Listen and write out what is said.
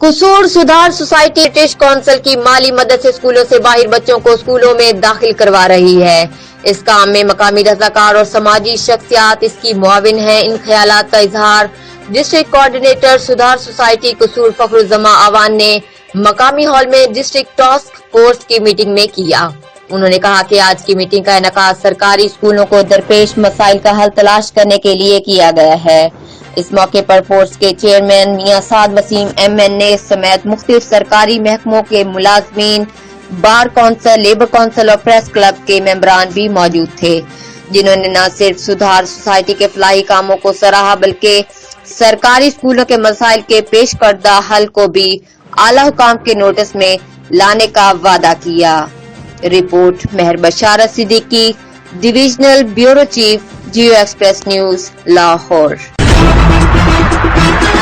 कसूर सुधार society British council की माली मदद से स्कूलों से बाहर बच्चों को स्कूलों में दाखिल करवा रही है। इस काम में मकामी रज़ाकार और समाजी शख्सियात इसकी मुआविन है। इन ख्यालात का इजहार डिस्ट्रिक्ट कोऑर्डिनेटर सुधार सोसाइटी कसूर फखरुज़्ज़मा आवान ने मकामी हॉल में डिस्ट्रिक्ट टास्क फोर्स की मीटिंग में किया। उन्होंने कहा कि आज की मीटिंग का इनेकाद सरकारी स्कूलों को दरपेश मसाइल का हल तलाश करने के लिए किया गया है। इस मौके पर फोर्स के चेयरमैन मियां साद वसीम MNA समेत मुख्तलिफ सरकारी महकमों के मुलाजमीन, बार कौंसिल, लेबर कौंसिल और प्रेस क्लब के मेंबरान भी मौजूद थे, जिन्होंने न सिर्फ सुधार सोसाइटी के फलाही कामों को सराहा बल्कि सरकारी स्कूलों के मसाइल के पेश करदा हल को भी आला हुकाम के नोटिस में लाने का वादा किया। रिपोर्ट मेहर बशारत सिद्दीकी, डिविजनल ब्यूरो चीफ, जियो एक्सप्रेस न्यूज, लाहौर।